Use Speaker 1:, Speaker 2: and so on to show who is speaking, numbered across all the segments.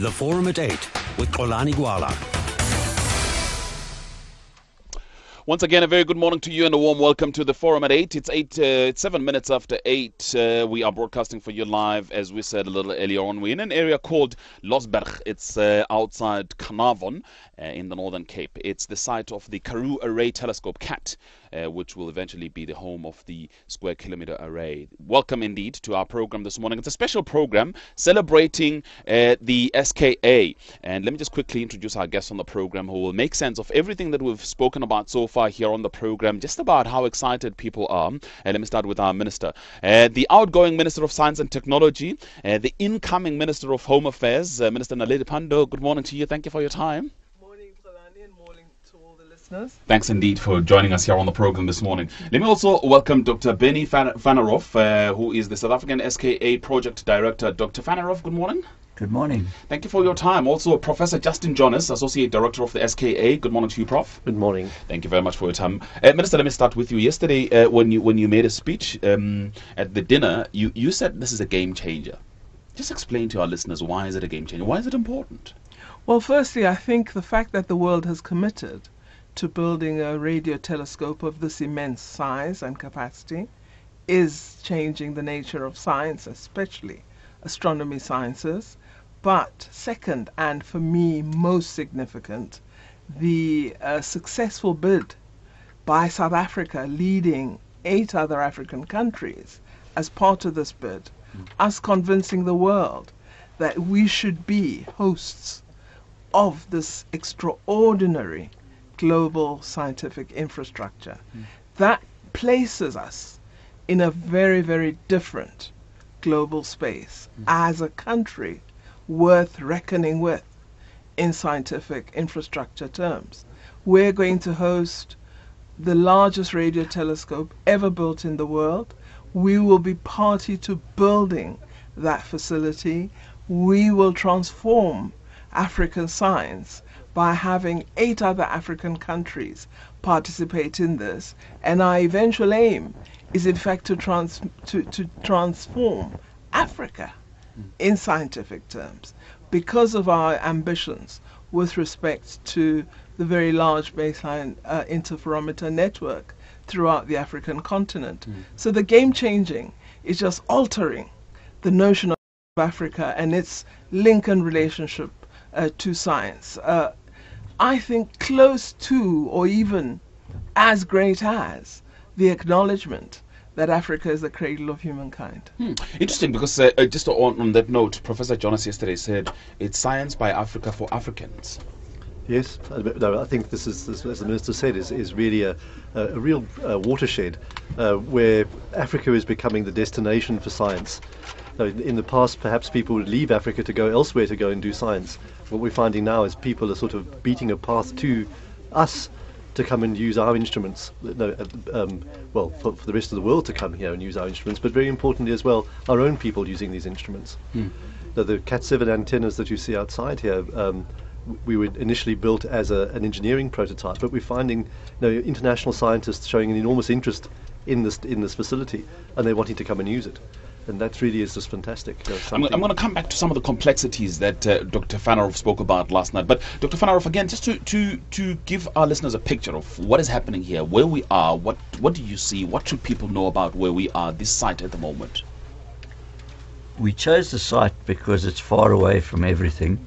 Speaker 1: The Forum at 8 with Xolani Gwala.
Speaker 2: Once again, a very good morning to you and a warm welcome to the Forum at 8. It's 7 minutes after 8. We are broadcasting for you live, as we said a little earlier on. We're in an area called Losberg. It's outside Carnarvon in the Northern Cape. It's the site of the Karoo Array Telescope, CAT, which will eventually be the home of the Square Kilometre Array. Welcome indeed to our program this morning. It's a special program celebrating the SKA. And let me just quickly introduce our guest on the program who will make sense of everything that we've spoken about so far here on the program, just about how excited people are. Let me start with our minister. The outgoing Minister of Science and Technology, the incoming Minister of Home Affairs, Minister Naledi Pandor. Good morning to you. Thank you for your time. Thanks indeed for joining us here on the program this morning. Let me also welcome Dr. Benny Vanneroff, who is the South African SKA Project Director. Dr. Vanneroff, good morning.
Speaker 3: Good morning.
Speaker 2: Thank you for your time. Also, Professor Justin Jonas, Associate Director of the SKA. Good morning to you, Prof.
Speaker 4: Good morning.
Speaker 2: Thank you very much for your time. Minister, let me start with you. Yesterday, when you made a speech at the dinner, you said this is a game changer. Just explain to our listeners, why is it a game changer? Why is it important?
Speaker 5: Well, firstly, I think the fact that the world has committed to building a radio telescope of this immense size and capacity is changing the nature of science, especially astronomy sciences. But second, and for me most significant, the successful bid by South Africa leading 8 other African countries as part of this bid, us convincing the world that we should be hosts of this extraordinary global scientific infrastructure. That places us in a very, very different global space as a country worth reckoning with in scientific infrastructure terms. We're going to host the largest radio telescope ever built in the world. We will be party to building that facility. We will transform African science by having 8 other African countries participate in this, and our eventual aim is in fact to transform Africa in scientific terms because of our ambitions with respect to the very large baseline interferometer network throughout the African continent. So the game changing is just altering the notion of Africa and its link and relationship to science. I think close to, or even as great as, the acknowledgement that Africa is the cradle of humankind.
Speaker 2: Interesting, because just on that note, Professor Jonas yesterday said it's science by Africa for Africans.
Speaker 4: Yes, no, I think this is, as the Minister said, is really a real watershed where Africa is becoming the destination for science. In the past, perhaps people would leave Africa to go elsewhere to go and do science. What we're finding now is people are sort of beating a path to us to come and use our instruments. For the rest of the world to come here and use our instruments, but very importantly as well, our own people using these instruments. The Cat 7 antennas that you see outside here, we were initially built as an engineering prototype, but we're finding international scientists showing an enormous interest in this facility, and they're wanting to come and use it. And that really is just fantastic.
Speaker 2: I'm going to come back to some of the complexities that Dr. Vanneroff spoke about last night. But Dr. Vanneroff, again, just to give our listeners a picture of what is happening here, where we are, what do you see, what should people know about where we are, this site at the moment?
Speaker 3: We chose the site because it's far away from everything.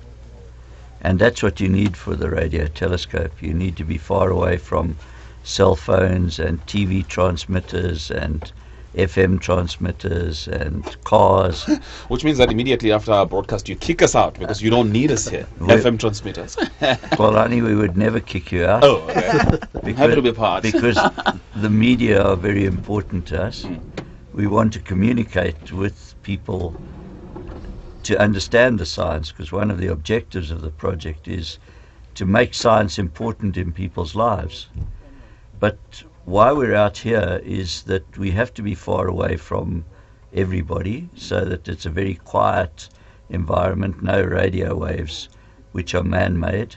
Speaker 3: And that's what you need for the radio telescope. You need to be far away from cell phones and TV transmitters and FM transmitters and cars.
Speaker 2: Which means that immediately after our broadcast you kick us out because you don't need us here. FM transmitters.
Speaker 3: Xolani, we would never kick you out.
Speaker 2: Oh, okay. Happy to be part.
Speaker 3: Because the media are very important to us. We want to communicate with people to understand the science, because one of the objectives of the project is to make science important in people's lives. But why we're out here is that we have to be far away from everybody so that it's a very quiet environment, no radio waves which are man-made.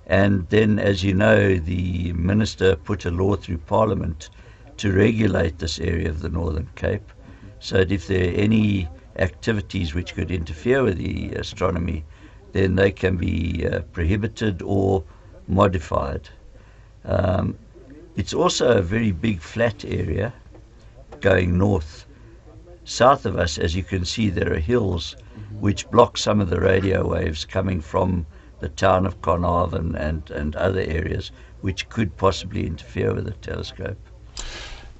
Speaker 3: And then, as you know, the Minister put a law through Parliament to regulate this area of the Northern Cape, so that if there are any activities which could interfere with the astronomy, then they can be prohibited or modified. It's also a very big flat area going north. South of us, as you can see, there are hills which block some of the radio waves coming from the town of Carnarvon and other areas which could possibly interfere with the telescope.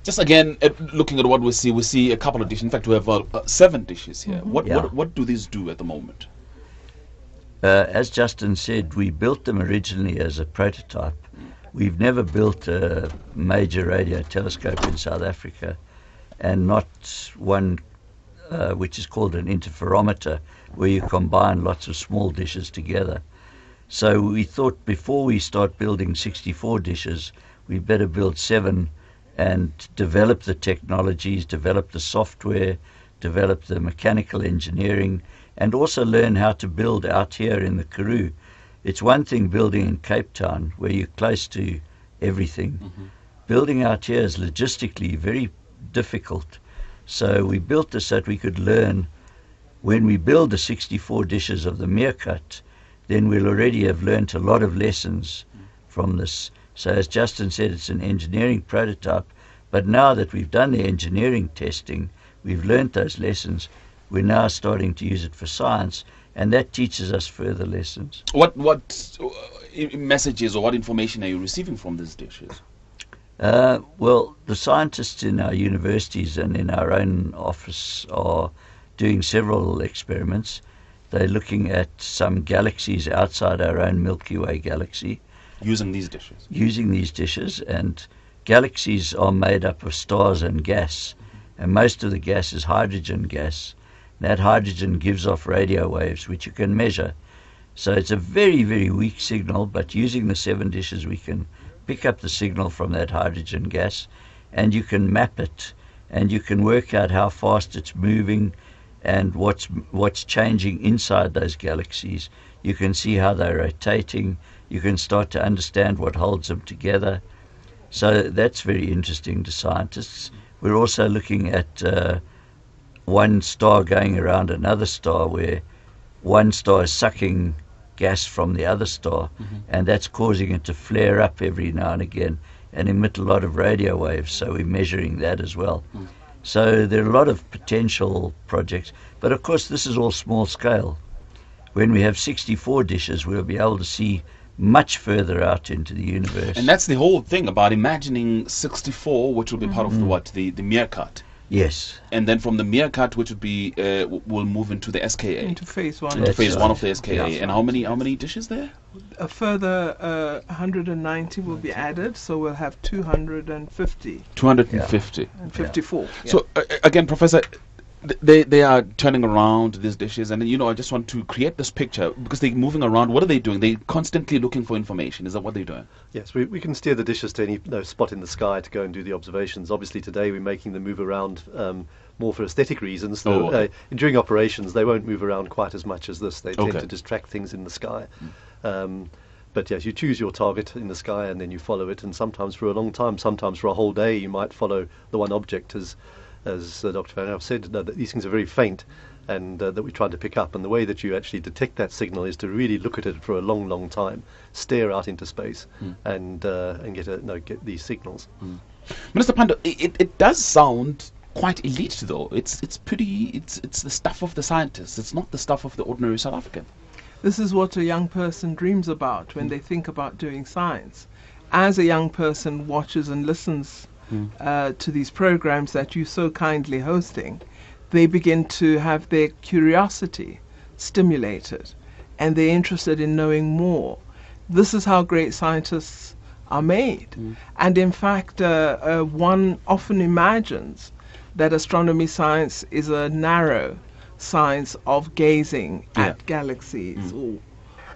Speaker 2: Just again, looking at what we see a couple of dishes. In fact, we have 7 dishes here. What do these do at the moment?
Speaker 3: As Justin said, we built them originally as a prototype. We've never built a major radio telescope in South Africa, and not one which is called an interferometer, where you combine lots of small dishes together. So we thought before we start building 64 dishes, we better build 7 and develop the technologies, develop the software, develop the mechanical engineering, and also learn how to build out here in the Karoo. It's one thing building in Cape Town, where you're close to everything. Building out here is logistically very difficult. So we built this so that we could learn. When we build the 64 dishes of the meerkat, then we'll already have learnt a lot of lessons from this. So as Justin said, it's an engineering prototype, but now that we've done the engineering testing, we've learnt those lessons, we're now starting to use it for science, and that teaches us further lessons.
Speaker 2: What messages or what information are you receiving from these dishes?
Speaker 3: Well, the scientists in our universities and in our own office are doing several experiments. They're looking at some galaxies outside our own Milky Way galaxy.
Speaker 2: Using these dishes?
Speaker 3: Using these dishes, and galaxies are made up of stars and gas, and most of the gas is hydrogen gas. That hydrogen gives off radio waves, which you can measure. So it's a very, very weak signal, but using the 7 dishes we can pick up the signal from that hydrogen gas, and you can map it, and you can work out how fast it's moving and what's changing inside those galaxies. You can see how they're rotating. You can start to understand what holds them together. So that's very interesting to scientists. We're also looking at one star going around another star, where one star is sucking gas from the other star, and that's causing it to flare up every now and again and emit a lot of radio waves. So we're measuring that as well. So there are a lot of potential projects, but of course this is all small scale. When we have 64 dishes, we'll be able to see much further out into the universe.
Speaker 2: And that's the whole thing about imagining 64, which will be part of the meerkat.
Speaker 3: Yes.
Speaker 2: And then from the meerkat, which would be will move into the SKA.
Speaker 5: Into phase 1.
Speaker 2: Into phase
Speaker 3: right.
Speaker 2: 1 of the SKA.
Speaker 3: Yeah.
Speaker 2: And how many dishes there?
Speaker 5: A further 190 will be added, so we'll have 250
Speaker 2: 250.
Speaker 5: and 54. Yeah.
Speaker 2: So again, Professor, they are turning around these dishes, and I just want to create this picture because they're moving around. What are they doing? They're constantly looking for information. Is that what they're doing?
Speaker 4: Yes, we can steer the dishes to any spot in the sky to go and do the observations. Obviously today we're making them move around more for aesthetic reasons. During operations they won't move around quite as much as this. They tend to distract things in the sky. But yes, you choose your target in the sky and then you follow it, and sometimes for a long time, sometimes for a whole day, you might follow the one object, as Dr. Van Raaf said, that these things are very faint, and that we try to pick up. And the way that you actually detect that signal is to really look at it for a long, long time, stare out into space, and get these signals.
Speaker 2: Minister Pando, it does sound quite elite, though. It's the stuff of the scientists. It's not the stuff of the ordinary South African.
Speaker 5: This is what a young person dreams about when they think about doing science. As a young person watches and listens to these programs that you so kindly hosting, they begin to have their curiosity stimulated, and they're interested in knowing more. This is how great scientists are made. And in fact, one often imagines that astronomy science is a narrow science of gazing at galaxies or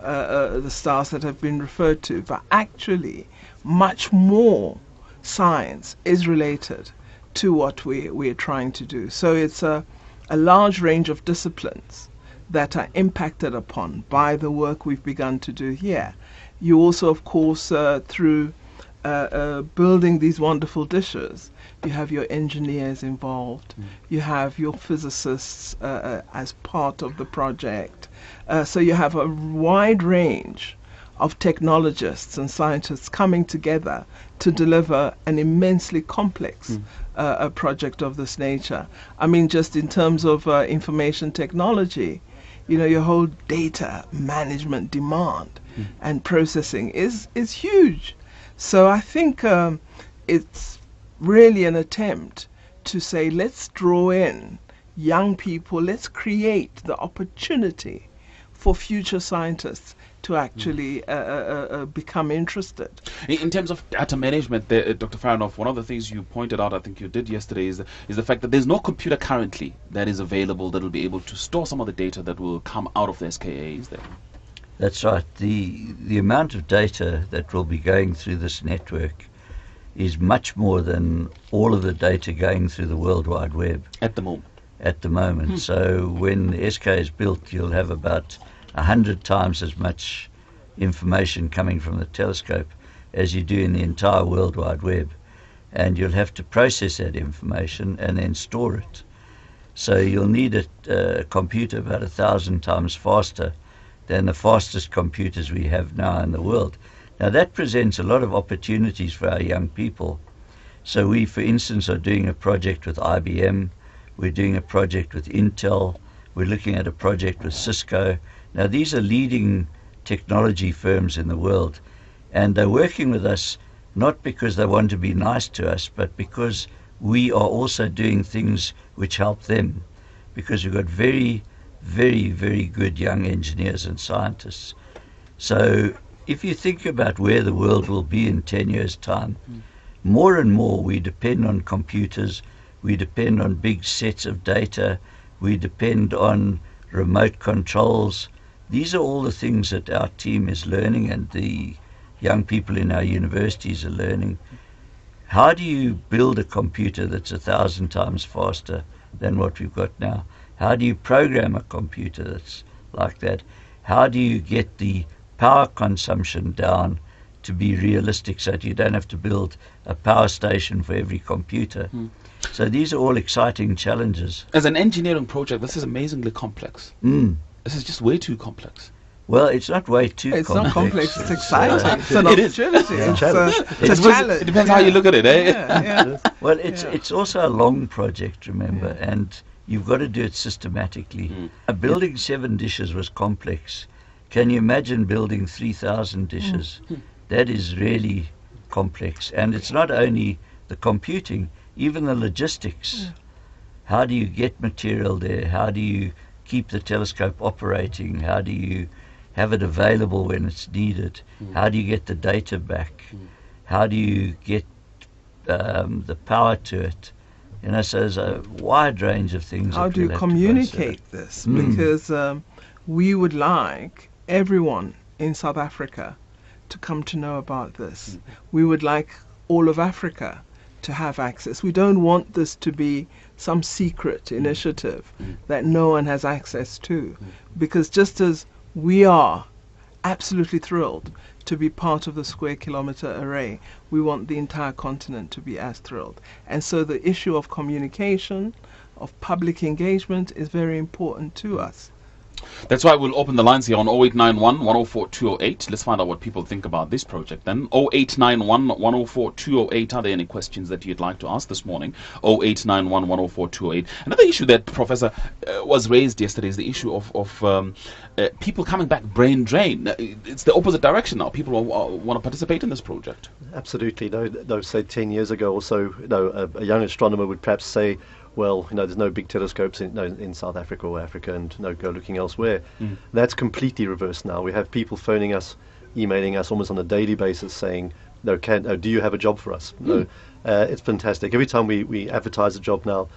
Speaker 5: the stars that have been referred to, but actually much more science is related to what we're trying to do. So it's a large range of disciplines that are impacted upon by the work we've begun to do here. You also, of course, through building these wonderful dishes, you have your engineers involved, you have your physicists as part of the project. So you have a wide range of technologists and scientists coming together to deliver an immensely complex a project of this nature. I mean, just in terms of information technology, your whole data management demand and processing is huge. So I think it's really an attempt to say, let's draw in young people, let's create the opportunity for future scientists to actually become interested.
Speaker 2: In terms of data management, Dr. Faranoff, one of the things you pointed out, I think you did yesterday, is the fact that there's no computer currently that is available that will be able to store some of the data that will come out of the SKA, is there?
Speaker 3: That's right. The amount of data that will be going through this network is much more than all of the data going through the World Wide Web.
Speaker 2: At the moment.
Speaker 3: So when the SKA is built, you'll have about 100 times as much information coming from the telescope as you do in the entire World Wide Web. And you'll have to process that information and then store it. So you'll need a computer about 1,000 times faster than the fastest computers we have now in the world. Now that presents a lot of opportunities for our young people. So we, for instance, are doing a project with IBM, we're doing a project with Intel, we're looking at a project with Cisco. Now these are leading technology firms in the world, and they're working with us not because they want to be nice to us, but because we are also doing things which help them, because we've got very, very, very good young engineers and scientists. So if you think about where the world will be in 10 years' time, more and more we depend on computers, we depend on big sets of data, we depend on remote controls. These are all the things that our team is learning and the young people in our universities are learning. How do you build a computer that's 1,000 times faster than what we've got now? How do you program a computer that's like that? How do you get the power consumption down to be realistic so that you don't have to build a power station for every computer? So these are all exciting challenges.
Speaker 2: As an engineering project, this is amazingly complex. This is just way too complex.
Speaker 3: Well, it's not way too complex.
Speaker 5: It's not complex, it's exciting. It's an opportunity. It's a challenge.
Speaker 2: It depends how you look at it, eh?
Speaker 5: Yeah.
Speaker 3: Well, it's also a long project, remember, and you've got to do it systematically. Building 7 dishes was complex. Can you imagine building 3,000 dishes? That is really complex. And it's not only the computing, even the logistics. How do you get material there? How do you keep the telescope operating? How do you have it available when it's needed? How do you get the data back? How do you get the power to it? So there's a wide range of things.
Speaker 5: How do you communicate this? Because we would like everyone in South Africa to come to know about this. We would like all of Africa to have access. We don't want this to be some secret initiative that no one has access to, because just as we are absolutely thrilled to be part of the Square Kilometre Array, we want the entire continent to be as thrilled. And so the issue of communication, of public engagement is very important to us.
Speaker 2: That's why we'll open the lines here on 0891 104 208. Let's find out what people think about this project then. 0891 104 208. Are there any questions that you'd like to ask this morning? 0891 104 208. Another issue that, Professor, was raised yesterday is the issue of people coming back brain drain. It's the opposite direction now. People want to participate in this project.
Speaker 4: Absolutely. No, say 10 years ago or so, a young astronomer would perhaps say, well, there's no big telescopes in South Africa or Africa, and go looking elsewhere. That's completely reversed now. We have people phoning us, emailing us almost on a daily basis saying, do you have a job for us? It's fantastic. Every time we advertise a job now,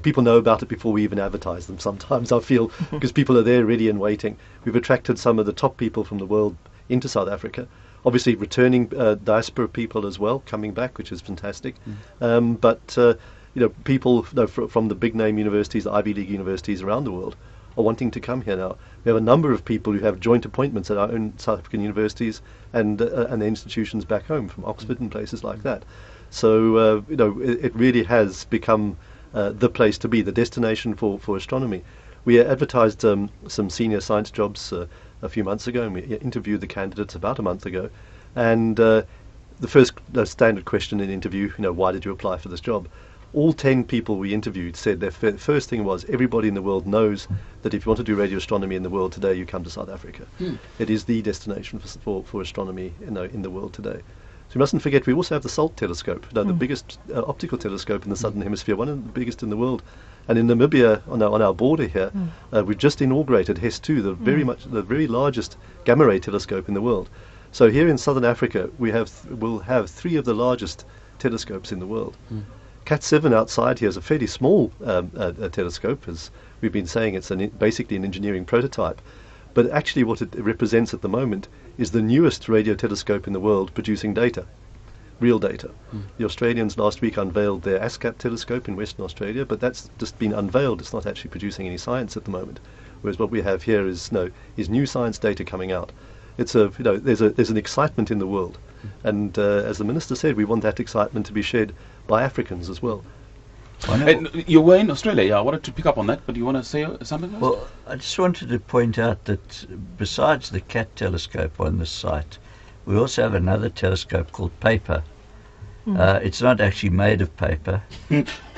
Speaker 4: people know about it before we even advertise them sometimes, I feel, because people are there ready and waiting. We've attracted some of the top people from the world into South Africa. Obviously returning diaspora people as well, coming back, which is fantastic. But people from the big name universities, the Ivy League universities around the world, are wanting to come here now. We have a number of people who have joint appointments at our own South African universities and the institutions back home from Oxford and places like that. So it really has become the place to be, the destination for astronomy. We advertised some senior science jobs a few months ago, and we interviewed the candidates about a month ago. And the first standard question in interview, why did you apply for this job? All 10 people we interviewed said their first thing was, everybody in the world knows that if you want to do radio astronomy in the world today, you come to South Africa. It is the destination for astronomy in the world today. So we mustn't forget, we also have the SALT telescope, the biggest optical telescope in the southern hemisphere, one of the biggest in the world. And in Namibia, on our border here, we've just inaugurated HES2, the very largest gamma ray telescope in the world. So here in southern Africa, we'll have 3 of the largest telescopes in the world. Cat7 outside here is a fairly small telescope, as we've been saying. It's basically an engineering prototype. But actually what it represents at the moment is the newest radio telescope in the world producing data, real data. The Australians last week unveiled their SKA telescope in Western Australia, but that's just been unveiled. It's not actually producing any science at the moment. Whereas what we have here is new science data coming out. It's there's an excitement in the world, and as the Minister said, we want that excitement to be shared by Africans as well.
Speaker 2: You were in Australia, yeah. I wanted to pick up on that, but you want to say something else?
Speaker 3: Well, I just wanted to point out that besides the CAT telescope on this site, we also have another telescope called Paper. It's not actually made of paper,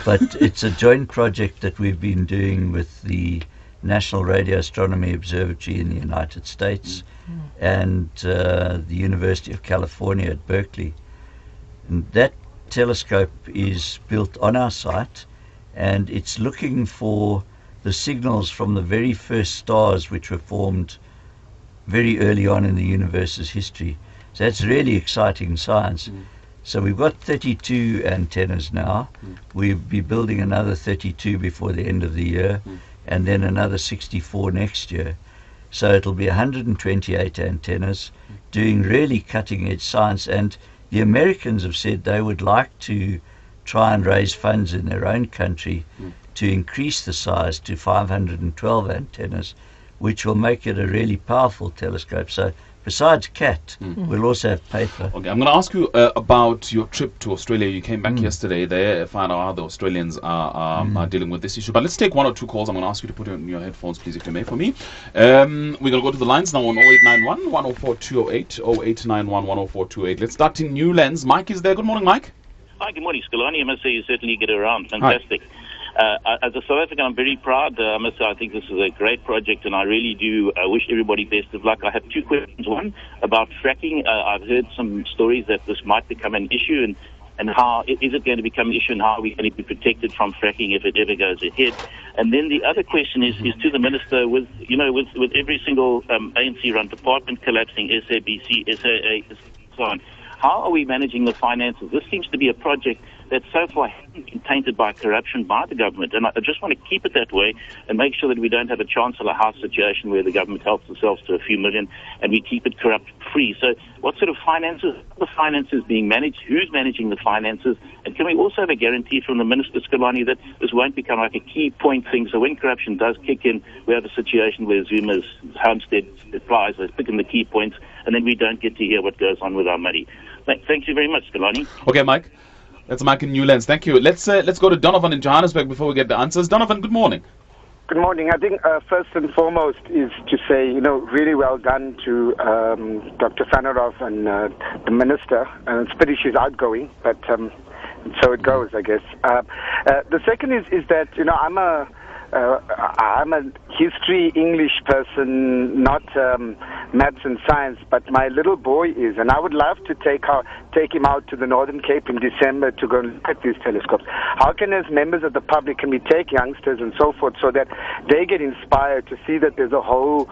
Speaker 3: but it's a joint project that we've been doing with the National Radio Astronomy Observatory in the United States and the University of California at Berkeley. And that telescope is built on our site, and it's looking for the signals from the very first stars which were formed very early on in the universe's history. So that's really exciting science. So we've got 32 antennas now. We'll be building another 32 before the end of the year, and then another 64 next year. So it'll be 128 antennas doing really cutting edge science. And the Americans have said they would like to try and raise funds in their own country to increase the size to 512 antennas, which will make it a really powerful telescope. So besides CAT, we'll also have Paper.
Speaker 2: Okay, I'm going to ask you about your trip to Australia. You came back yesterday there, find out how the Australians are dealing with this issue. But let's take 1 or 2 calls. I'm going to ask you to put in your headphones, please, if you may, for me. We're going to go to the lines now on 0891 104 208, 0891 104 208. Let's start in Newlands. Mike is there. Good morning, Mike.
Speaker 6: Hi, good morning, Scolani. I must say you certainly get around. Fantastic. As a South African, I'm very proud. I must say I think this is a great project, and I really do wish everybody best of luck. I have 2 questions. One, about fracking. I've heard some stories that this might become an issue, and how is it going to become an issue, and how are we going to be protected from fracking if it ever goes ahead? And then the other question is to the Minister, with every single ANC-run department collapsing, SABC, SAA, so on, how are we managing the finances? This seems to be a project that so far hasn't been tainted by corruption by the government, and I just want to keep it that way and make sure that we don't have a Chancellor House situation where the government helps themselves to a few million and we keep it corrupt-free. So what sort of finances, are the finances being managed, who's managing the finances, and can we also have a guarantee from the Minister, Scolani, that this won't become like a key point thing, so when corruption does kick in, we have a situation where Zuma's homestead applies, they're picking the key points, and then we don't get to hear what goes on with our money. Thank you very much, Scolani.
Speaker 2: Okay, Mike. That's Mike in Newlands. Thank you. Let's go to Donovan in Johannesburg before we get the answers. Donovan, good morning.
Speaker 7: Good morning. I think first and foremost is to say, really well done to Dr. Sanarov and the Minister. And it's pity she's outgoing, but so it goes, I guess. The second is that, I'm a history English person, not maths and science, but my little boy is, and I would love to take him out to the Northern Cape in December to go and look at these telescopes. How can, as members of the public, can we take youngsters and so forth so that they get inspired to see that there's a whole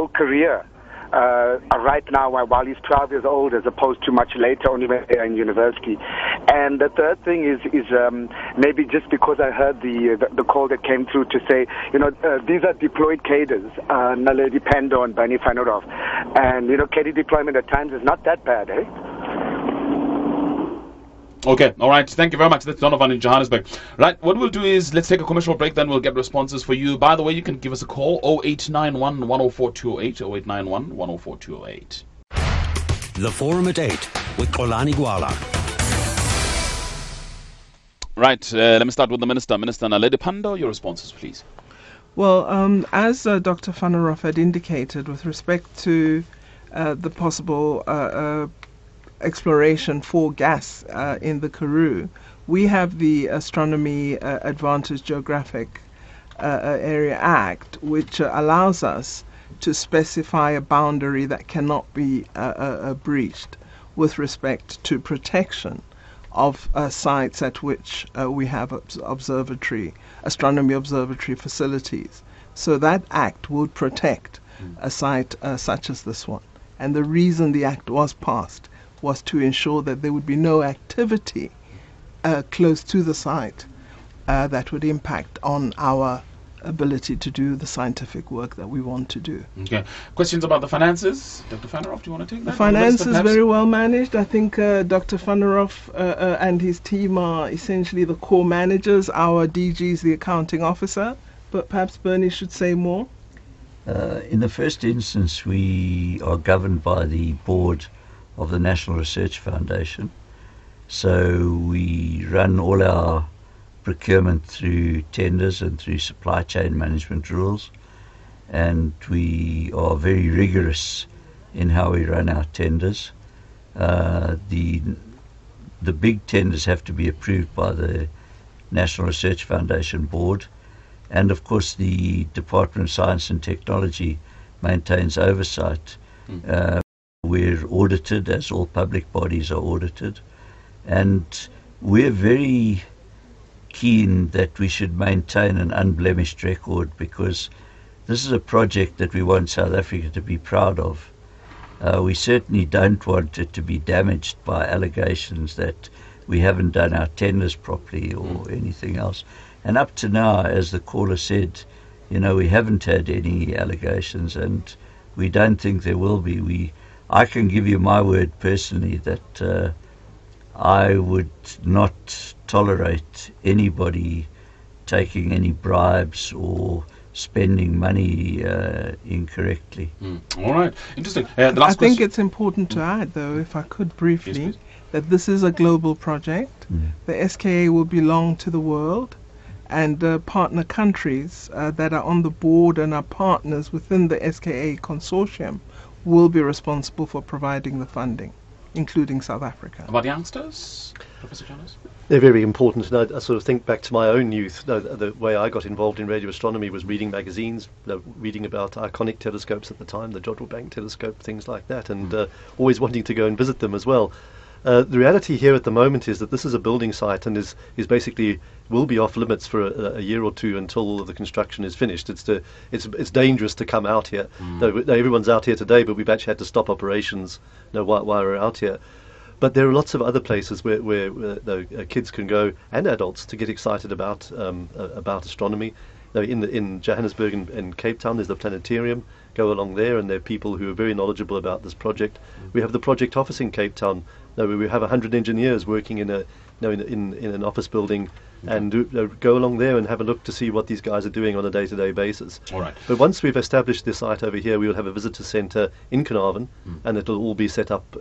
Speaker 7: career right now while he's 12 years old, as opposed to much later, only when they're in university. And the third thing is maybe just because I heard the call that came through to say, these are deployed cadres, Naledi Pando and Bani Fanurov. And, cadre deployment at times is not that bad, eh?
Speaker 2: Okay, all right. Thank you very much. That's Donovan in Johannesburg. Right, what we'll do is let's take a commercial break, then we'll get responses for you. By the way, you can give us a call, 0891 104 208, 0891 104 208.
Speaker 1: The Forum at 8 with Xolani Gwala.
Speaker 2: Right, let me start with the Minister. Minister Naledi Pandor, your responses, please.
Speaker 5: Well, as Dr. Van der Rof had indicated with respect to the possible exploration for gas in the Karoo, we have the Astronomy Advantage Geographic Area Act, which allows us to specify a boundary that cannot be breached with respect to protection of sites at which we have astronomy observatory facilities. So that act would protect a site such as this one. And the reason the act was passed was to ensure that there would be no activity close to the site that would impact on our ability to do the scientific work that we want to do.
Speaker 2: Okay. Questions about the finances? Dr. Van der Rof, do you want to take that?
Speaker 5: The finance is very well managed. I think Dr. Van der Rof and his team are essentially the core managers. Our DG is the accounting officer, but perhaps Bernie should say more.
Speaker 3: In the first instance, we are governed by the board of the National Research Foundation. So we run all our procurement through tenders and through supply chain management rules, and we are very rigorous in how we run our tenders. The big tenders have to be approved by the National Research Foundation board, and of course the Department of Science and Technology maintains oversight. We're audited, as all public bodies are audited, and we're very keen that we should maintain an unblemished record, because this is a project that we want South Africa to be proud of. We certainly don't want it to be damaged by allegations that we haven't done our tenders properly or anything else. And up to now, as the caller said, we haven't had any allegations, and we don't think there will be. I can give you my word personally that I would not tolerate anybody taking any bribes or spending money incorrectly.
Speaker 2: All right, interesting.
Speaker 5: I think it's important to add, though, if I could briefly,
Speaker 2: yes,
Speaker 5: that this is a global project. The SKA will belong to the world, and partner countries that are on the board and are partners within the SKA consortium will be responsible for providing the funding, including South Africa.
Speaker 2: About youngsters, Professor Jonas?
Speaker 4: They're very important. And I sort of think back to my own youth. The way I got involved in radio astronomy was reading magazines, reading about iconic telescopes at the time, the Jodrell Bank telescope, things like that, and always wanting to go and visit them as well. The reality here at the moment is that this is a building site and is basically will be off limits for a year or two until all of the construction is finished. It's dangerous to come out here. Everyone's out here today, but we've actually had to stop operations while we're out here. But there are lots of other places where kids can go, and adults, to get excited about astronomy. In Johannesburg and Cape Town, there's the planetarium. Go along there, and there are people who are very knowledgeable about this project. We have the project office in Cape Town. We have 100 engineers working in an office building, and go along there and have a look to see what these guys are doing on a day-to-day basis.
Speaker 2: All right.
Speaker 4: But once we've established this site over here, we will have a visitor centre in Carnarvon, and it'll all be set up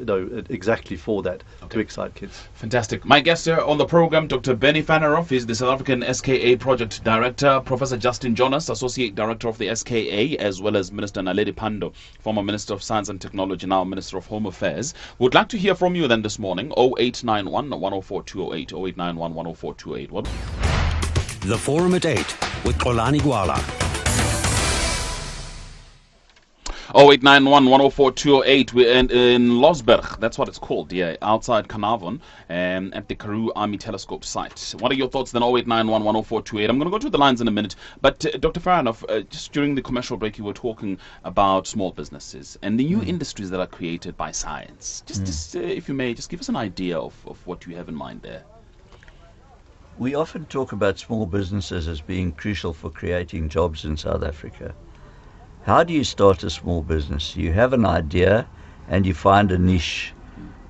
Speaker 4: exactly for that, to excite kids.
Speaker 2: Fantastic. My guest here on the program, Dr. Bernie Van der Rof, is the South African SKA Project Director, Professor Justin Jonas, Associate Director of the SKA, as well as Minister Naledi Pandor, former Minister of Science and Technology, now Minister of Home Affairs. Would like to hear from you then this morning, 0891 104 208, 0891 104 208. What?
Speaker 1: The Forum at 8 with Xolani Gwala.
Speaker 2: 0891 104 208. We're in Losberg, that's what it's called, yeah, outside Carnarvon, at the Karoo Army Telescope site. What are your thoughts then? 0891 104 208. I'm going to go to the lines in a minute, but Dr. Faranoff, just during the commercial break, you were talking about small businesses and the new industries that are created by science. Just if you may, just give us an idea of what you have in mind there.
Speaker 3: We often talk about small businesses as being crucial for creating jobs in South Africa. How do you start a small business? You have an idea and you find a niche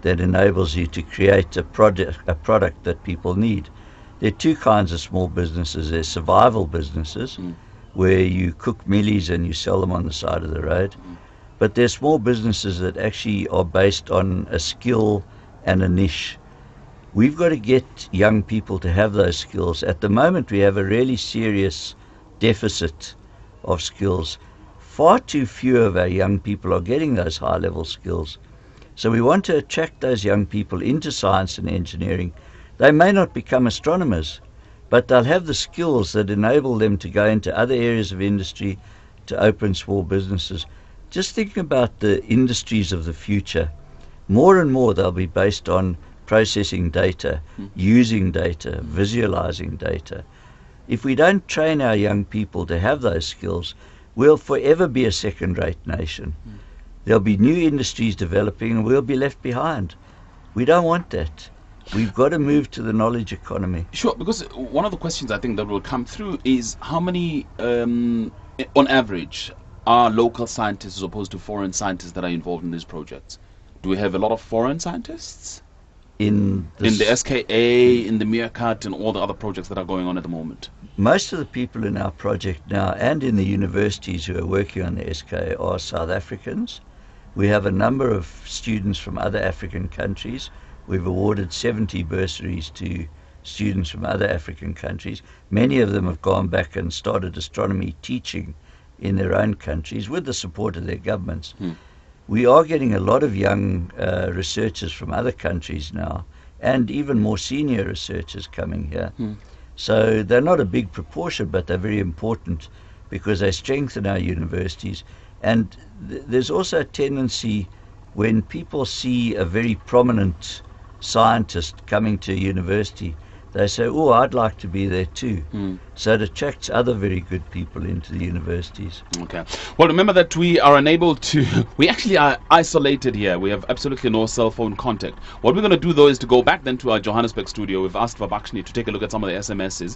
Speaker 3: that enables you to create a product that people need. There are two kinds of small businesses. There's survival businesses, where you cook mealies and you sell them on the side of the road. But there's small businesses that actually are based on a skill and a niche. We've got to get young people to have those skills. At the moment, we have a really serious deficit of skills. Far too few of our young people are getting those high-level skills. So we want to attract those young people into science and engineering. They may not become astronomers, but they'll have the skills that enable them to go into other areas of industry, to open small businesses. Just think about the industries of the future. More and more they'll be based on processing data, using data, visualizing data. If we don't train our young people to have those skills, we'll forever be a second-rate nation. There'll be new industries developing and we'll be left behind. We don't want that. We've got to move to the knowledge economy.
Speaker 2: Sure, because one of the questions I think that will come through is how many, on average, are local scientists as opposed to foreign scientists that are involved in these projects? Do we have a lot of foreign scientists?
Speaker 3: In
Speaker 2: the SKA, in the Meerkat, and all the other projects that are going on at the moment?
Speaker 3: Most of the people in our project now and in the universities who are working on the SKA are South Africans. We have a number of students from other African countries. We've awarded 70 bursaries to students from other African countries. Many of them have gone back and started astronomy teaching in their own countries with the support of their governments. We are getting a lot of young researchers from other countries now, and even more senior researchers coming here. So they're not a big proportion, but they're very important because they strengthen our universities. And there's also a tendency when people see a very prominent scientist coming to a university, they say, oh, I'd like to be there too. So it attracts other very good people into the universities.
Speaker 2: Okay. Well, remember that we are unable to, we actually are isolated here. We have absolutely no cell phone contact. What we're going to do, though, is to go back then to our Johannesburg studio. We've asked Vabakshni to take a look at some of the SMSs.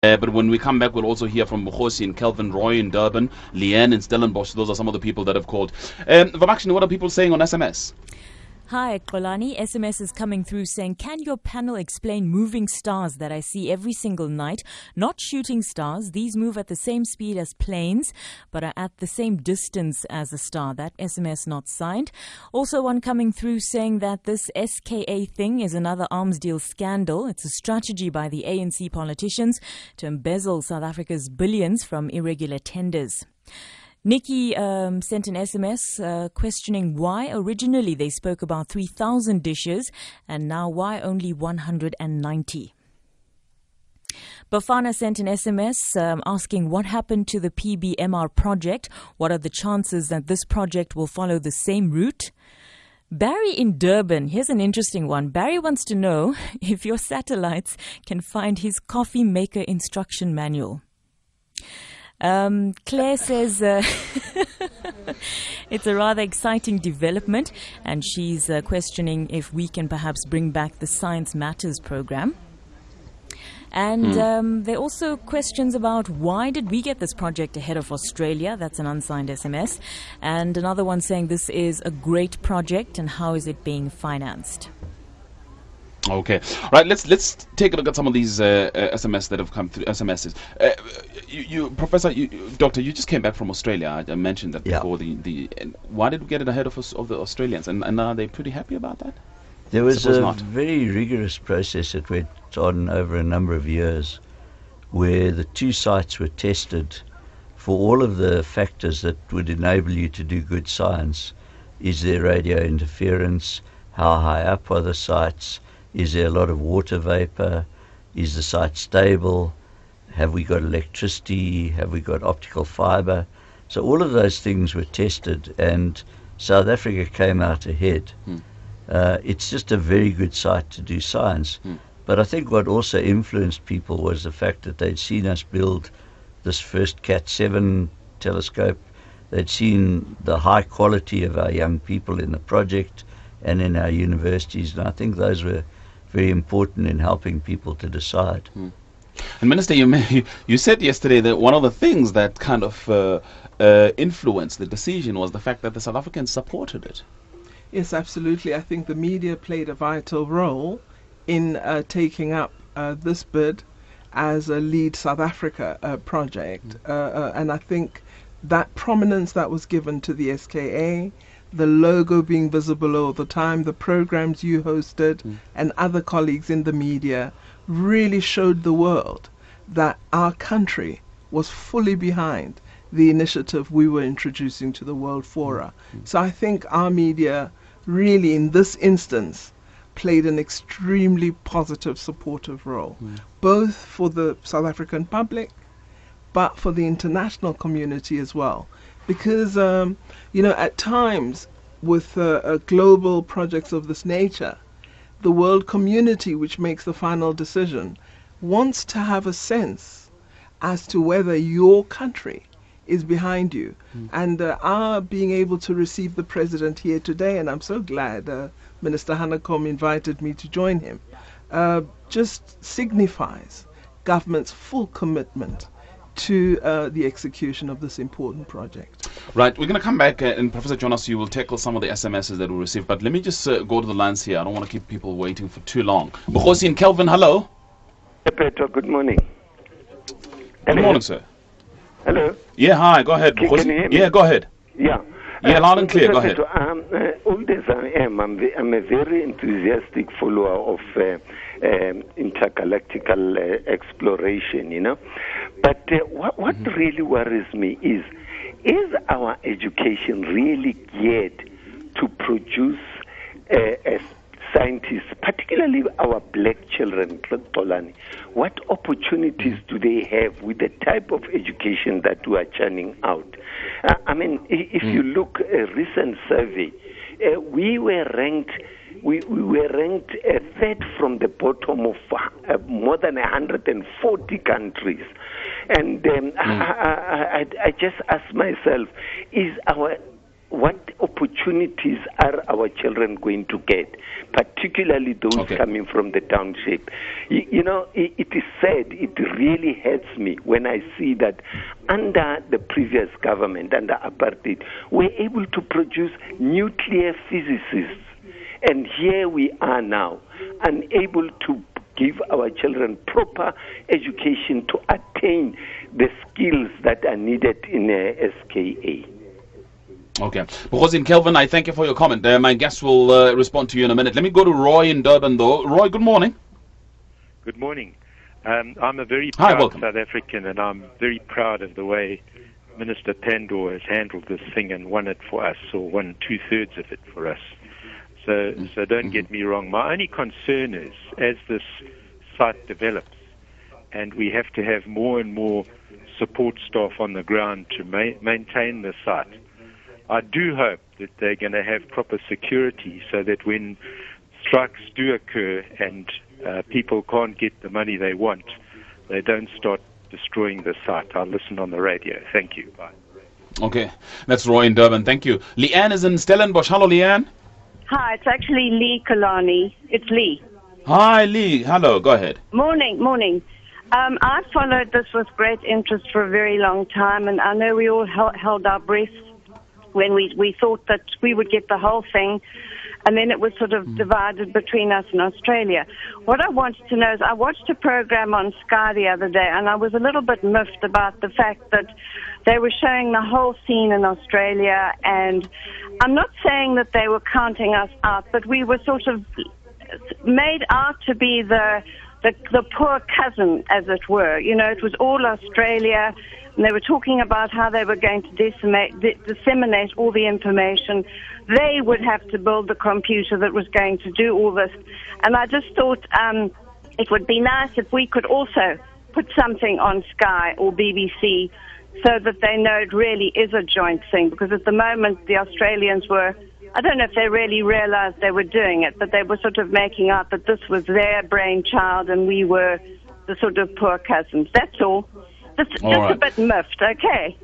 Speaker 2: But when we come back, we'll also hear from Mukhosi and Kelvin Roy in Durban, Leanne in Stellenbosch. Those are some of the people that have called. Vabakshni, what are people saying on SMS?
Speaker 8: Hi, Xolani. SMS is coming through saying, can your panel explain moving stars that I see every single night? Not shooting stars. These move at the same speed as planes, but are at the same distance as a star. That SMS not signed. Also one coming through saying that this SKA thing is another arms deal scandal. It's a strategy by the ANC politicians to embezzle South Africa's billions from irregular tenders. Nikki sent an SMS questioning why originally they spoke about 3,000 dishes and now why only 190. Bafana sent an SMS asking what happened to the PBMR project. What are the chances that this project will follow the same route? Barry in Durban, here's an interesting one. Barry wants to know if your satellites can find his coffee maker instruction manual. Claire says it's a rather exciting development, and she's questioning if we can perhaps bring back the Science Matters program. And there are also questions about why did we get this project ahead of Australia? That's an unsigned SMS. And another one saying this is a great project and how is it being financed?
Speaker 2: Okay, right. Let's take a look at some of these SMS that have come through. SMSs. Professor, Doctor, you just came back from Australia. I mentioned that before. Why did we get it ahead of the Australians? And are they pretty happy about that?
Speaker 3: There was a very rigorous process that went on over a number of years, where the two sites were tested for all of the factors that would enable you to do good science. Is there radio interference? How high up are the sites? Is there a lot of water vapor? Is the site stable? Have we got electricity? Have we got optical fiber? So all of those things were tested, and South Africa came out ahead. It's just a very good site to do science. But I think what also influenced people was the fact that they'd seen us build this first Cat 7 telescope. They'd seen the high quality of our young people in the project and in our universities, and I think those were very important in helping people to decide.
Speaker 2: And Minister, you said yesterday that one of the things that kind of influenced the decision was the fact that the South Africans supported it.
Speaker 5: Yes, absolutely. I think the media played a vital role in taking up this bid as a lead South Africa project. And I think that prominence that was given to the SKA, the logo being visible all the time, the programs you hosted, and other colleagues in the media really showed the world that our country was fully behind the initiative we were introducing to the World Fora. So I think our media really, in this instance, played an extremely positive, supportive role, both for the South African public, but for the international community as well. Because, at times, with global projects of this nature, the world community, which makes the final decision, wants to have a sense as to whether your country is behind you. And our being able to receive the president here today, and I'm so glad Minister Hanekom invited me to join him, just signifies government's full commitment to the execution of this important project.
Speaker 2: Right, we're going to come back, and Professor Jonas, you will tackle some of the SMSs that we received, but let me just go to the lines here. I don't want to keep people waiting for too long. Mkhosi and Kelvin, hello.
Speaker 9: Petro, good morning.
Speaker 2: Good morning, sir.
Speaker 9: Hello.
Speaker 2: Yeah, hi, go ahead.
Speaker 9: Can you hear me?
Speaker 2: Yeah, go ahead.
Speaker 9: Yeah.
Speaker 2: Yeah, loud and clear, go ahead.
Speaker 9: Old as I am, I'm a very enthusiastic follower of intergalactical exploration, But what really worries me is our education really geared to produce scientists, particularly our black children, Xolani? What opportunities do they have with the type of education that we are churning out? If you look at a recent survey, we were ranked third from the bottom of more than 140 countries. And I just ask myself, what opportunities are our children going to get, particularly those coming from the township? It is sad, it really hurts me when I see that under the previous government, under apartheid, we're able to produce nuclear physicists. And here we are now, unable to give our children proper education to attain the skills that are needed in SKA.
Speaker 2: Okay. Because in Kelvin, I thank you for your comment. My guest will respond to you in a minute. Let me go to Roy in Durban, though. Roy, good morning.
Speaker 10: Good morning. I'm a very proud South African, and I'm very proud of the way Minister Pandor has handled this thing and won it for us, or won 2/3 of it for us. So don't get me wrong. My only concern is, as this site develops, and we have to have more and more support staff on the ground to maintain the site, I do hope that they're going to have proper security so that when strikes do occur and people can't get the money they want, they don't start destroying the site. I'll listen on the radio. Thank you. Bye.
Speaker 2: Okay. That's Roy in Durban. Thank you. Leanne is in Stellenbosch. Hello, Leanne.
Speaker 11: Hi, it's actually Lee Kalani. It's Lee.
Speaker 2: Hi, Lee. Hello. Go ahead.
Speaker 11: Morning. I followed this with great interest for a very long time, and I know we all held our breath when we thought that we would get the whole thing, and then it was sort of divided between us and Australia. What I wanted to know is, I watched a program on SKA the other day, and I was a little bit miffed about the fact that they were showing the whole scene in Australia, and I'm not saying that they were counting us out, but we were sort of made out to be the poor cousin, as it were. It was all Australia, and they were talking about how they were going to disseminate all the information. They would have to build the computer that was going to do all this. And I just thought it would be nice if we could also put something on Sky or BBC so that they know it really is a joint thing. Because at the moment, the Australians were, I don't know if they really realized they were doing it, but they were sort of making out that this was their brainchild and we were the sort of poor cousins. That's all. Just a bit miffed, okay?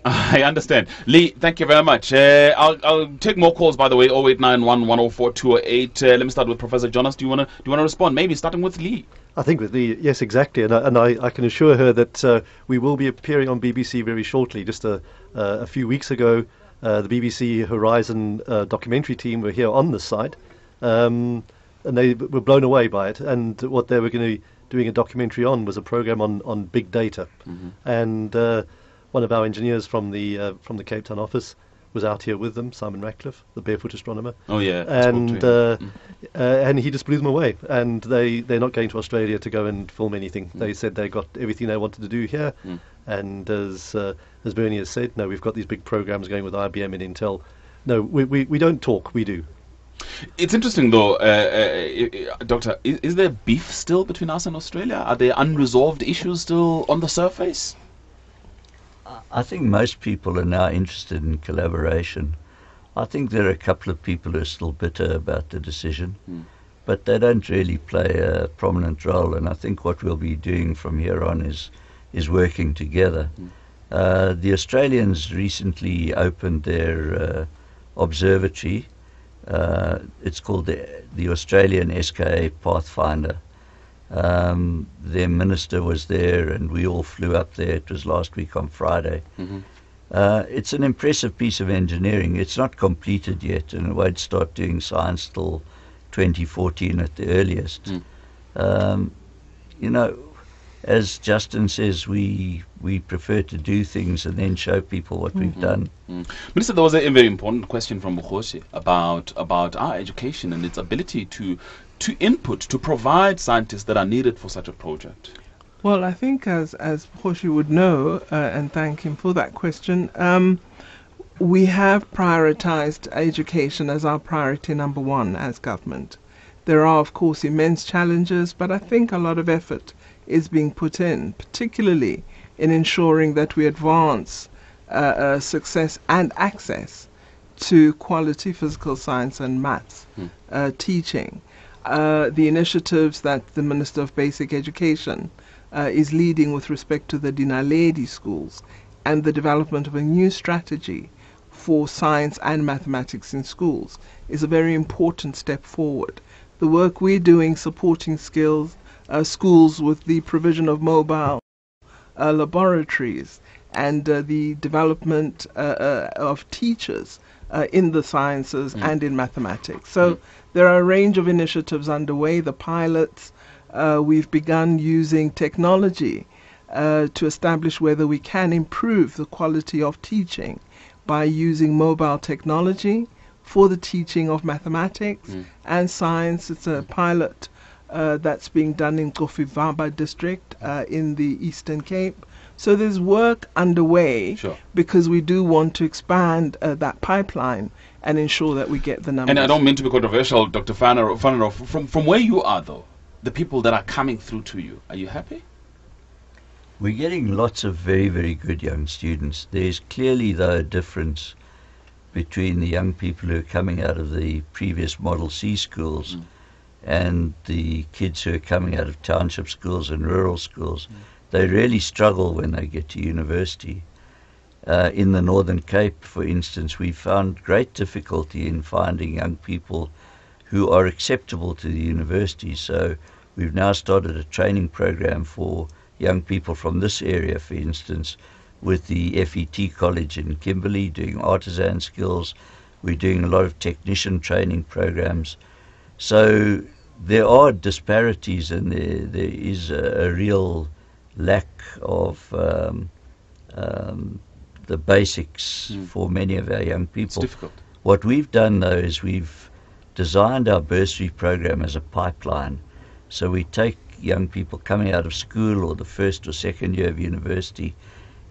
Speaker 2: I understand. Lee, thank you very much. I'll take more calls, by the way, 0891 104 208. Let me start with Professor Jonas. Do you want to respond? Maybe starting with Lee.
Speaker 4: I think with Lee, yes, exactly. And I can assure her that we will be appearing on BBC very shortly. Just a few weeks ago, The BBC Horizon documentary team were here on the site, and they were blown away by it. And what they were going to be doing a documentary on was a program on big data. And one of our engineers from the Cape Town office was out here with them, Simon Ratcliffe, the barefoot astronomer.
Speaker 2: Oh yeah,
Speaker 4: and he just blew them away. And they're not going to Australia to go and film anything. They said they got everything they wanted to do here. And as Bernie has said, no, we've got these big programs going with IBM and Intel. No, we don't talk, we do.
Speaker 2: It's interesting though, Doctor, is there beef still between us and Australia? Are there unresolved issues still on the surface?
Speaker 3: I think most people are now interested in collaboration. I think there are a couple of people who are still bitter about the decision, but they don't really play a prominent role, and I think what we'll be doing from here on is working together. The Australians recently opened their observatory. It's called the Australian SKA Pathfinder. Their minister was there and we all flew up there. It was last week on Friday. It's an impressive piece of engineering. It's not completed yet and it won't start doing science till 2014 at the earliest. You know, as Justin says, we prefer to do things and then show people what we've done.
Speaker 2: Minister, there was a very important question from Bukhosi about our education and its ability to input, to provide scientists that are needed for such a project.
Speaker 5: Well, I think as Bukhosi would know, and thank him for that question, we have prioritized education as our priority number one as government. There are, of course, immense challenges, but I think a lot of effort is being put in, particularly in ensuring that we advance success and access to quality physical science and maths teaching. The initiatives that the Minister of Basic Education is leading with respect to the Dinaledi schools and the development of a new strategy for science and mathematics in schools is a very important step forward. The work we're doing supporting schools with the provision of mobile laboratories and the development of teachers in the sciences and in mathematics. So there are a range of initiatives underway. The pilots, we've begun using technology to establish whether we can improve the quality of teaching by using mobile technology for the teaching of mathematics and science. It's a pilot that's being done in Kofivaba district in the Eastern Cape. So there's work underway because we do want to expand that pipeline and ensure that we get the numbers.
Speaker 2: And I don't mean to be controversial, Dr. Fanaro, from where you are though, the people that are coming through to you, are you happy?
Speaker 3: We're getting lots of very, very good young students. There's clearly, though, a difference between the young people who are coming out of the previous Model C schools and the kids who are coming out of township schools and rural schools. They really struggle when they get to university. In the Northern Cape, for instance, we found great difficulty in finding young people who are acceptable to the university. So we've now started a training program for young people from this area, for instance, with the FET College in Kimberley, doing artisan skills. We're doing a lot of technician training programs. So there are disparities and there is a real lack of the basics for many of our young people.
Speaker 2: It's difficult.
Speaker 3: What we've done, though, is we've designed our bursary program as a pipeline. So we take young people coming out of school or the first or second year of university,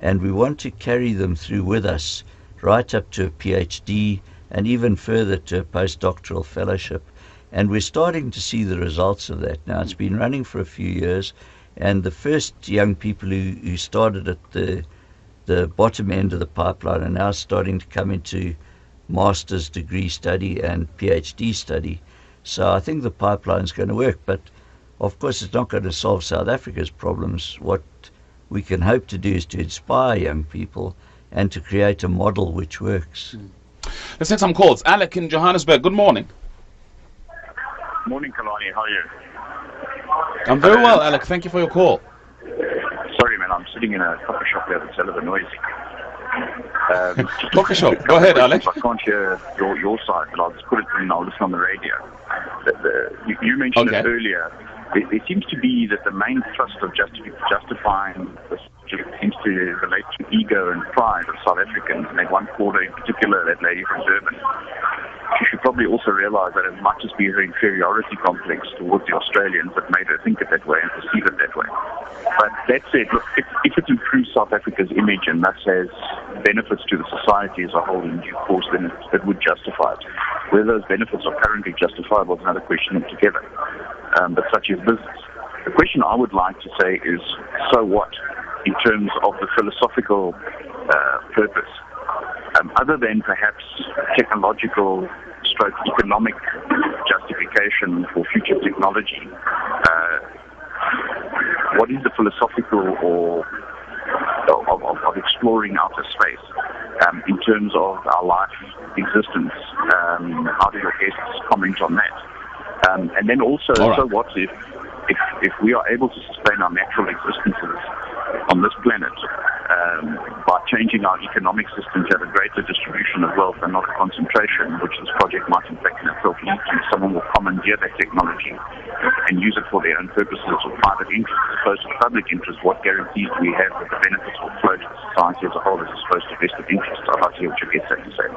Speaker 3: and we want to carry them through with us right up to a PhD and even further to a postdoctoral fellowship. And we're starting to see the results of that now. It's been running for a few years, and the first young people who started at the bottom end of the pipeline are now starting to come into master's degree study and PhD study. So I think the pipeline's going to work, but of course it's not going to solve South Africa's problems. What we can hope to do is to inspire young people and to create a model which works.
Speaker 2: Let's take some calls. Alec in Johannesburg, good morning.
Speaker 12: Morning, Kalani. How are you?
Speaker 2: I'm very well, Alec. Thank you for your call.
Speaker 12: Sorry, man. I'm sitting in a coffee shop here that's a little bit noisy.
Speaker 2: Okay, sure. Go ahead, Alex.
Speaker 12: I can't hear your side, but I'll just put it in. I'll listen on the radio. You mentioned it earlier. There seems to be that the main thrust of justifying this seems to relate to ego and pride of South Africans, and they one quarter in particular, that lady from Durban. She should probably also realize that as much as be her inferiority complex towards the Australians that made her think it that way and perceive it that way. But that said, look, if it improves South Africa's image and thus has benefits to the society as a whole in due course, then it would justify it. Whether those benefits are currently justifiable is another question altogether. But such is business. The question I would like to say is, so what, in terms of the philosophical purpose? Other than perhaps technological stroke economic justification for future technology, what is the philosophical of exploring outer space in terms of our life existence? How do your guests comment on that? And then also, so what if we are able to sustain our natural existences on this planet by changing our economic systems at a greater distribution of wealth and not a concentration, which this project might in fact in itself lead to? Someone will commandeer that technology and use it for their own purposes or private interests as opposed to public interest. What guarantees do we have that the benefits will flow to society as a whole as opposed to vested interests? I'd like to hear what your guests have to say.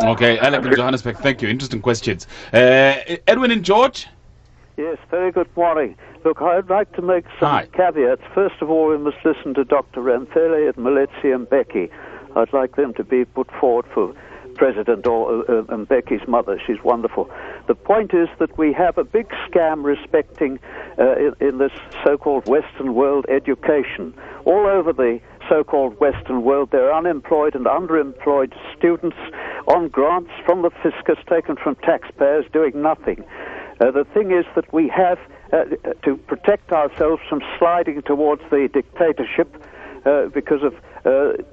Speaker 2: Okay, Alec in Johannesburg, thank you. Interesting questions. Edwin and George?
Speaker 13: Yes, very good morning. Look, I'd like to make some caveats. First of all, we must listen to Dr. Ramthele and Maletsi and Becky. I'd like them to be put forward for president, and Becky's mother. She's wonderful. The point is that we have a big scam respecting in this so-called Western world education. All over the so-called Western world, there are unemployed and underemployed students on grants from the fiscus taken from taxpayers doing nothing. The thing is that we have to protect ourselves from sliding towards the dictatorship because of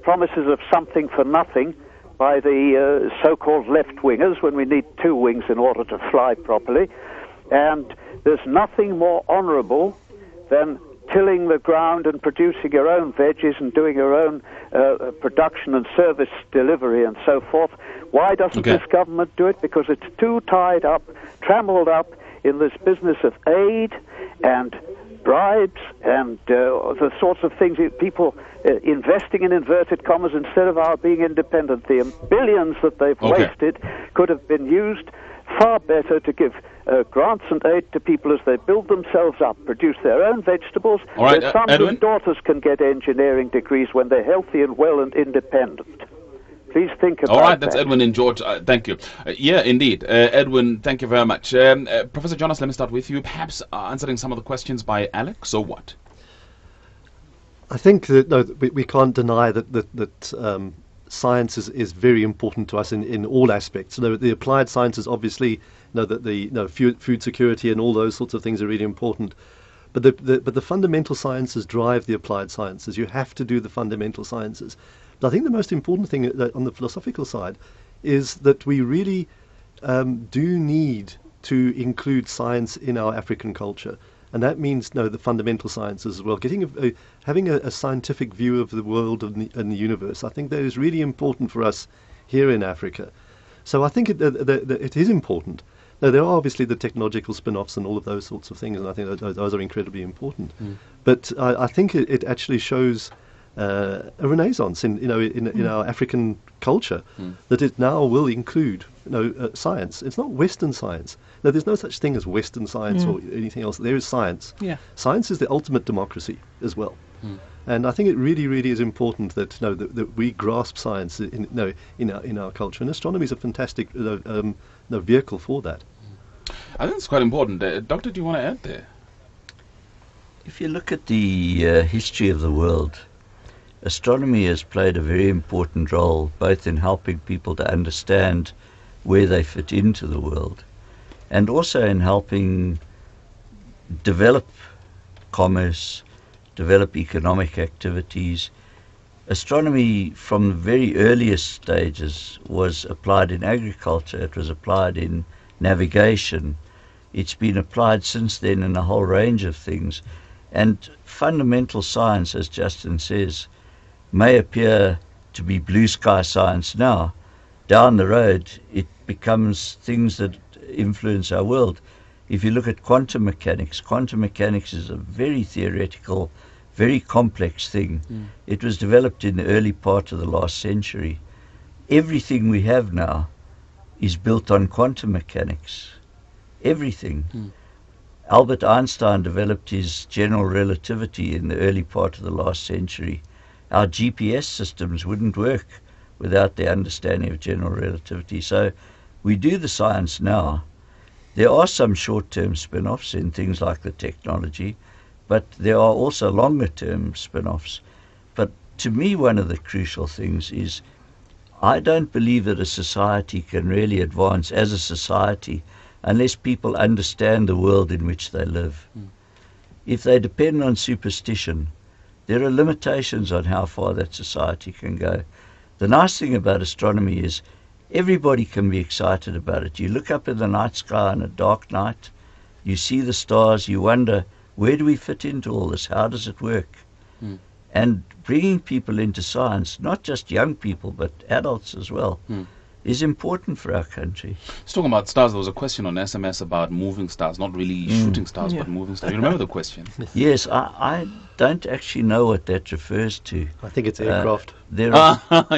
Speaker 13: promises of something for nothing by the so-called left-wingers when we need two wings in order to fly properly. And there's nothing more honourable than tilling the ground and producing your own veggies and doing your own production and service delivery and so forth. Why doesn't this government do it? Because it's too tied up, trammeled up in this business of aid and bribes and the sorts of things that people investing in inverted commas instead of our being independent. The billions that they've wasted could have been used far better to give grants and aid to people as they build themselves up, produce their own vegetables. Their sons and daughters can get engineering degrees when they're healthy and well and independent. Please think about that.
Speaker 2: All right, that's Edwin and George. Thank you. Yeah, indeed. Edwin, thank you very much. Professor Jonas, let me start with you. Perhaps answering some of the questions by Alex, or what?
Speaker 4: I think that we can't deny that science is very important to us in all aspects. The applied sciences, obviously, food security and all those sorts of things are really important. But the fundamental sciences drive the applied sciences. You have to do the fundamental sciences. But I think the most important thing on the philosophical side is that we really do need to include science in our African culture. And that means the fundamental sciences as well. Having a scientific view of the world and the universe, I think that is really important for us here in Africa. So I think it is important. Now, there are obviously the technological spin-offs and all of those sorts of things, and I think those are incredibly important. But I think it actually shows a renaissance in our African culture that it now will include science. It's not Western science. No, there's no such thing as Western science or anything else. There is science. Yeah. Science is the ultimate democracy as well. And I think it really, really is important that we grasp science in our culture. And astronomy is a fantastic vehicle for that.
Speaker 2: I think it's quite important. Doctor, do you want to add there?
Speaker 3: If you look at the history of the world, astronomy has played a very important role both in helping people to understand where they fit into the world and also in helping develop commerce, develop economic activities. Astronomy from the very earliest stages was applied in agriculture, it was applied in navigation. It's been applied since then in a whole range of things. And fundamental science, as Justin says, may appear to be blue sky science now, down the road it becomes things that influence our world. If you look at quantum mechanics is a very theoretical, very complex thing. It was developed in the early part of the last century. Everything we have now is built on quantum mechanics. Everything. Albert Einstein developed his general relativity in the early part of the last century. Our GPS systems wouldn't work without the understanding of general relativity. So we do the science now. There are some short-term spin-offs in things like the technology, but there are also longer-term spin-offs. But to me, one of the crucial things is I don't believe that a society can really advance as a society unless people understand the world in which they live. If they depend on superstition, there are limitations on how far that society can go. The nice thing about astronomy is everybody can be excited about it. You look up in the night sky on a dark night, you see the stars, you wonder, where do we fit into all this? How does it work? And bringing people into science, not just young people, but adults as well, is important for our country.
Speaker 2: Just talking about stars, there was a question on SMS about moving stars, not really shooting stars, but moving stars. You remember the question?
Speaker 3: Yes, I don't actually know what that refers to.
Speaker 4: I think it's aircraft.
Speaker 2: You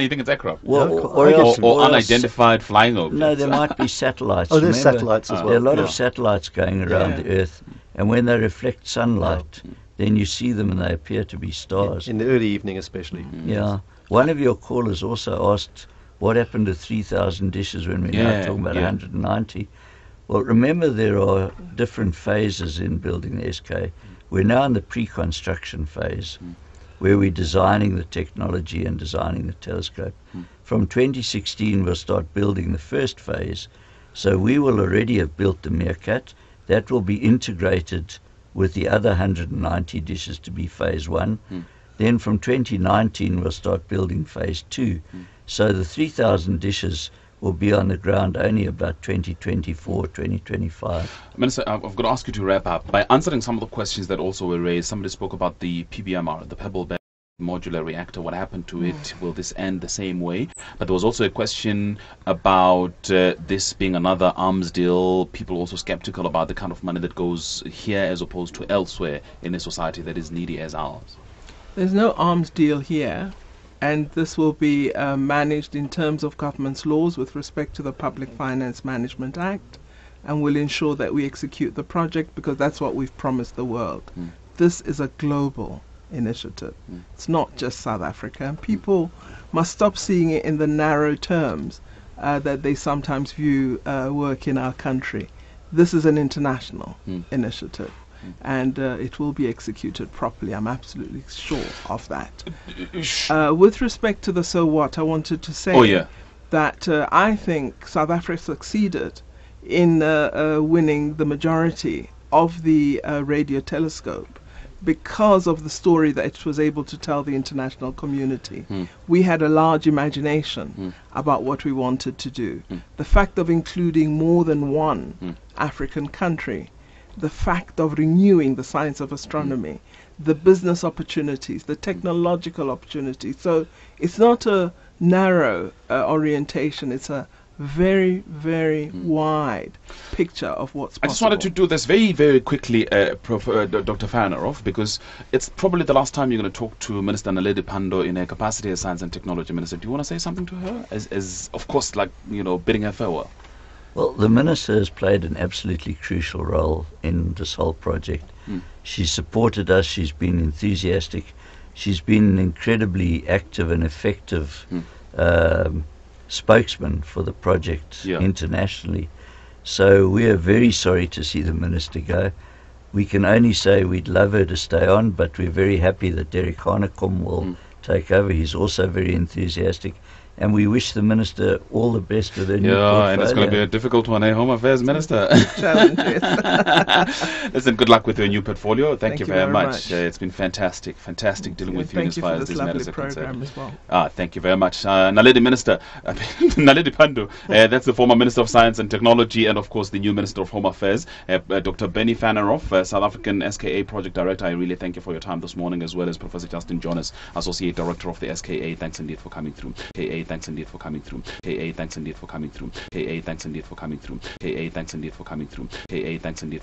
Speaker 2: think it's aircraft?
Speaker 3: Well,
Speaker 2: or unidentified flying objects.
Speaker 3: No, there might be satellites.
Speaker 4: There's satellites as well.
Speaker 3: There are a lot of satellites going around the Earth, and when they reflect sunlight, then you see them and they appear to be stars.
Speaker 4: In the early evening especially.
Speaker 3: Yeah. One of your callers also asked what happened to 3,000 dishes when we're now talking about 190. Well, remember there are different phases in building the SKA. We're now in the pre-construction phase where we're designing the technology and designing the telescope. From 2016 we'll start building the first phase. So we will already have built the Meerkat. That will be integrated with the other 190 dishes to be phase 1. Then from 2019 we'll start building phase 2. So the 3,000 dishes will be on the ground only about 2024, 2025.
Speaker 2: Minister, I've got to ask you to wrap up by answering some of the questions that also were raised. Somebody spoke about the PBMR, the Pebble Bed modular reactor. What happened to it? Will this end the same way? But there was also a question about this being another arms deal. People also skeptical about the kind of money that goes here as opposed to elsewhere in a society that is needy as ours.
Speaker 5: There's no arms deal here. And this will be managed in terms of government's laws with respect to the Public Finance Management Act, and will ensure that we execute the project because that's what we've promised the world. This is a global initiative. It's not just South Africa. And people must stop seeing it in the narrow terms that they sometimes view work in our country. This is an international initiative. And it will be executed properly. I'm absolutely sure of that. With respect to the so what, I wanted to say that I think South Africa succeeded in winning the majority of the radio telescope because of the story that it was able to tell the international community. We had a large imagination about what we wanted to do. The fact of including more than one African country, the fact of renewing the science of astronomy, the business opportunities, the technological opportunities. So it's not a narrow orientation, it's a very, very wide picture of what's possible.
Speaker 2: I just wanted to do this very, very quickly, Dr. Fanarov, because it's probably the last time you're going to talk to Minister Naledi Pandor in her capacity as Science and Technology Minister. Do you want to say something to her? As of course, like, bidding her farewell.
Speaker 3: Well, the Minister has played an absolutely crucial role in this whole project. She's supported us, she's been enthusiastic, she's been an incredibly active and effective spokesman for the project internationally. So we are very sorry to see the Minister go. We can only say we'd love her to stay on, but we're very happy that Derek Hanekom will take over. He's also very enthusiastic. and we wish the Minister all the best with her new portfolio.
Speaker 2: And it's going to be a difficult one, Home Affairs Minister.
Speaker 5: Challenges.
Speaker 2: Listen, good luck with your new portfolio. Thank you very much. It's been fantastic dealing with you as far as these matters are concerned.
Speaker 5: As well.
Speaker 2: Thank you very much. Naledi Minister, Naledi Pandu, that's the former Minister of Science and Technology, and of course the new Minister of Home Affairs, Dr. Benny Fanneroff, South African SKA Project Director. I really thank you for your time this morning, as well as Professor Justin Jonas, Associate Director of the SKA. Thanks indeed for coming through. Thanks indeed for coming through. Thanks indeed for coming through. Thanks indeed for coming through. Thanks indeed for coming through. Thanks indeed.